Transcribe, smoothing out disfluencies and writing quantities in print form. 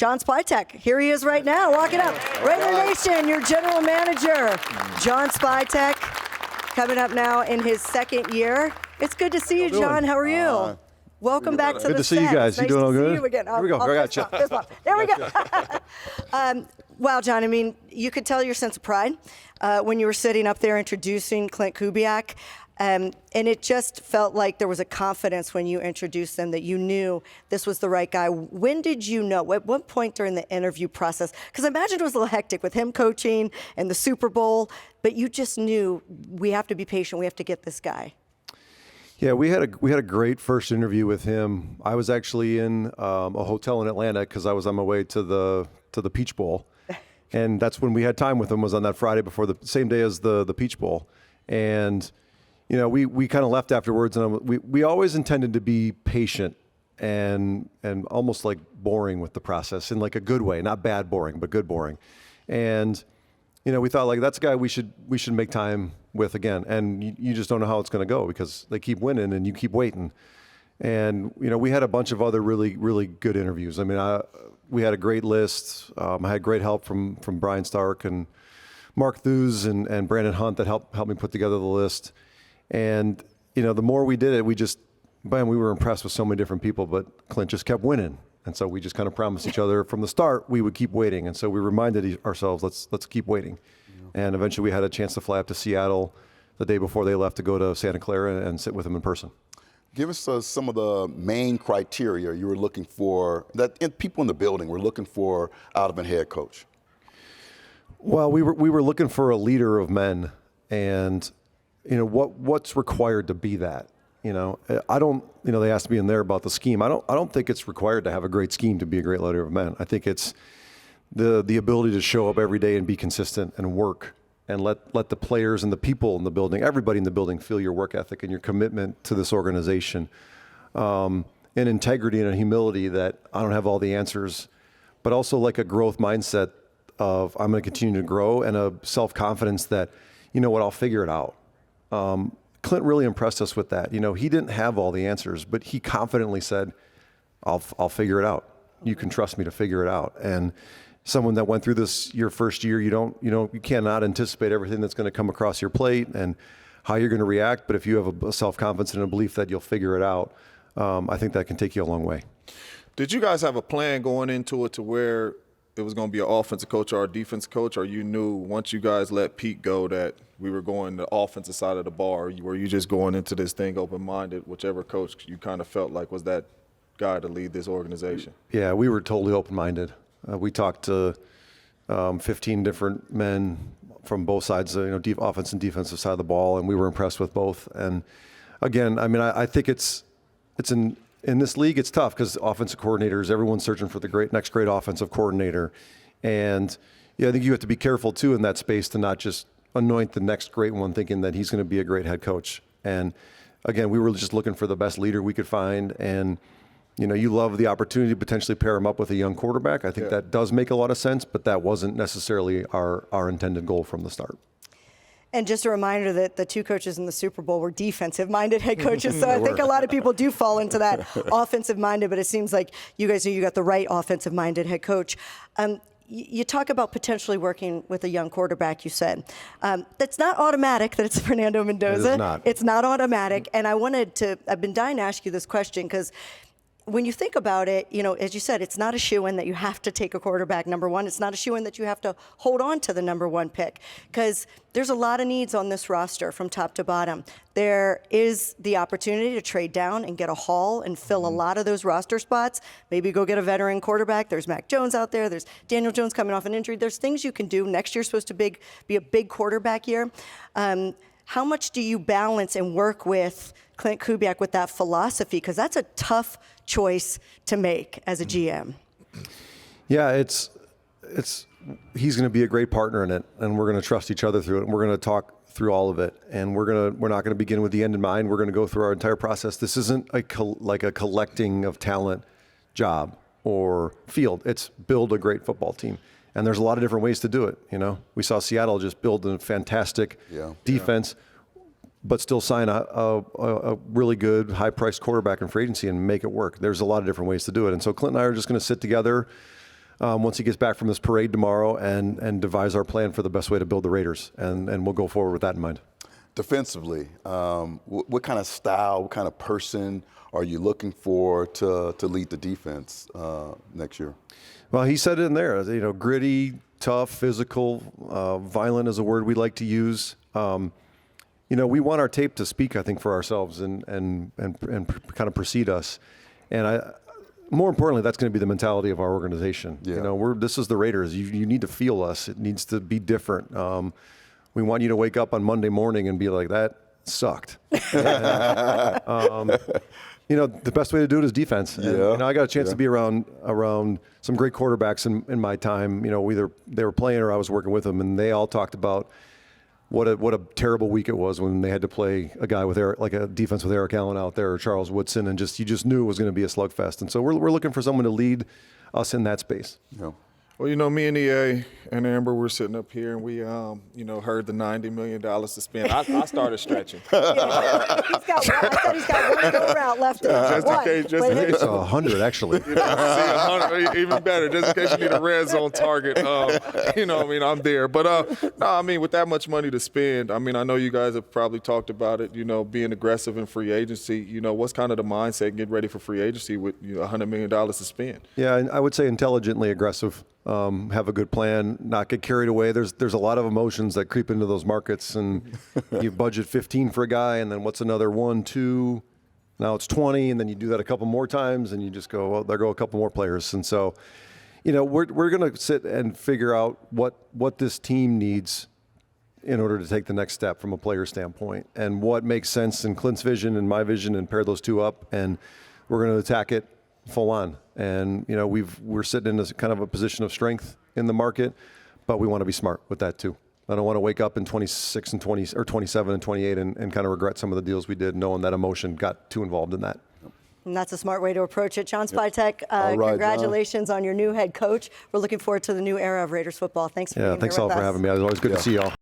John Spytek. Here he is right now, walking up. Raider Nation, your general manager, John Spytek, coming up now in his second year. It's good to see you, John. How are you? Welcome back to the set. Good to see you guys. Nice You doing all good? See you again. Here we go. I got you. There we go. Wow, John, I mean, you could tell your sense of pride when you were sitting up there introducing Klint Kubiak. And it just felt like there was a confidence when you introduced them that you knew this was the right guy. When did you know? At what point during the interview process? Because I imagine it was a little hectic with him coaching and the Super Bowl, but you just knew we have to be patient. We have to get this guy. Yeah, we had a great first interview with him. I was actually in a hotel in Atlanta because I was on my way to the Peach Bowl, and that's when we had time with him. Was on that Friday before the same day as the Peach Bowl, and you know we kind of left afterwards, and we always intended to be patient and almost like boring with the process in like a good way, not bad boring, but good boring, and you know we thought like that's a guy we should make time with again, and you just don't know how it's going to go because they keep winning and you keep waiting. And you know we had a bunch of other really good interviews. I mean, we had a great list. I had great help from Brian Stark and Mark Thews and Brandon Hunt that helped me put together the list. And you know the more we did it, we were impressed with so many different people. But Klint just kept winning, and so we just kind of promised each other from the start we would keep waiting. And so we reminded ourselves, let's keep waiting. And eventually we had a chance to fly up to Seattle the day before they left to go to Santa Clara and sit with him in person. Give us some of the main criteria you were looking for, that people in the building were looking for out of a head coach. Well, we were looking for a leader of men, and you know what's required to be that. You know, they asked me in there about the scheme. I don't think it's required to have a great scheme to be a great leader of men. I think it's the ability to show up every day and be consistent and work and let the players and the people in the building, everybody in the building, feel your work ethic and your commitment to this organization, and integrity and a humility that I don't have all the answers, but also like a growth mindset of I'm going to continue to grow, and a self-confidence that, you know what, I'll figure it out. Klint really impressed us with that. You know, he didn't have all the answers, but he confidently said, I'll figure it out. You can trust me to figure it out. And someone that went through this your first year, you cannot anticipate everything that's going to come across your plate and how you're going to react. But if you have a self-confidence and a belief that you'll figure it out, I think that can take you a long way. Did you guys have a plan going into it to where it was going to be an offensive coach or a defense coach, or you knew once you guys let Pete go that we were going the offensive side of the bar? Were you just going into this thing open-minded, whichever coach you kind of felt like was that guy to lead this organization? Yeah, we were totally open-minded. We talked to 15 different men from both sides, offense and defensive side of the ball, and we were impressed with both. And again, I mean, I think it's in this league, it's tough because offensive coordinators, everyone's searching for the next great offensive coordinator. And I think you have to be careful too in that space to not just anoint the next great one thinking that he's going to be a great head coach. And again, we were just looking for the best leader we could find. And you love the opportunity to potentially pair him up with a young quarterback. I think that does make a lot of sense, but that wasn't necessarily our intended goal from the start. And just a reminder that the two coaches in the Super Bowl were defensive-minded head coaches, so I think a lot of people do fall into that offensive-minded, but it seems like you guys knew you got the right offensive-minded head coach. You talk about potentially working with a young quarterback, you said. That's not automatic that it's Fernando Mendoza. It is not. It's not automatic, and I've been dying to ask you this question because when you think about it, as you said, it's not a shoo-in that you have to take a quarterback number one. It's not a shoo-in that you have to hold on to the number one pick because there's a lot of needs on this roster from top to bottom. There is the opportunity to trade down and get a haul and fill a lot of those roster spots. Maybe go get a veteran quarterback. There's Mac Jones out there. There's Daniel Jones coming off an injury. There's things you can do. Next year's supposed to be a big quarterback year. How much do you balance and work with Klint Kubiak with that philosophy? Because that's a tough choice to make as a GM. Yeah, he's going to be a great partner in it, and we're going to trust each other through it, and we're going to talk through all of it, and we're not going to begin with the end in mind. We're going to go through our entire process. This isn't like a collecting of talent job or field. It's build a great football team. And there's a lot of different ways to do it. We saw Seattle just build a fantastic defense, but still sign a really good, high-priced quarterback in free agency and make it work. There's a lot of different ways to do it. And so Klint and I are just going to sit together once he gets back from this parade tomorrow and devise our plan for the best way to build the Raiders. And we'll go forward with that in mind. Defensively, what kind of style, what kind of person are you looking for to lead the defense next year? Well, he said it in there, gritty, tough, physical, violent is a word we like to use. We want our tape to speak, I think, for ourselves and kind of precede us. And more importantly, that's going to be the mentality of our organization. Yeah. This is the Raiders. You need to feel us. It needs to be different. We want you to wake up on Monday morning and be like, that sucked. The best way to do it is defense. Yeah. And, I got a chance to be around some great quarterbacks in my time. Either they were playing or I was working with them, and they all talked about what a terrible week it was when they had to play a guy with a defense with Eric Allen out there or Charles Woodson, and you just knew it was going to be a slugfest. And so we're looking for someone to lead us in that space. Yeah. Well, me and EA and Amber were sitting up here, and we, heard the $90 million to spend. I started stretching. I said he's got one go route left. Just in case. It's 100, actually. See, 100, even better, just in case you need a red zone target. I'm there. But, with that much money to spend, I know you guys have probably talked about it, being aggressive in free agency. What's kind of the mindset getting ready for free agency with $100 million to spend? Yeah, and I would say intelligently aggressive. Have a good plan, not get carried away. There's a lot of emotions that creep into those markets, and you budget 15 for a guy, and then what's another 1, 2, now it's 20, and then you do that a couple more times, and you just go, well, there go a couple more players. And so, we're going to sit and figure out what this team needs in order to take the next step from a player standpoint, and what makes sense in Klint's vision and my vision, and pair those two up, and we're going to attack it full on. And we're sitting in kind of a position of strength in the market, but we want to be smart with that too. I don't want to wake up in 26 and 20 or 27 and 28 and kind of regret some of the deals we did, knowing that emotion got too involved in that. And that's a smart way to approach it. John Spytek, All right, congratulations on your new head coach. We're looking forward to the new era of Raiders football. Thanks for being here thanks with all us. for having me. It was always good to see y'all.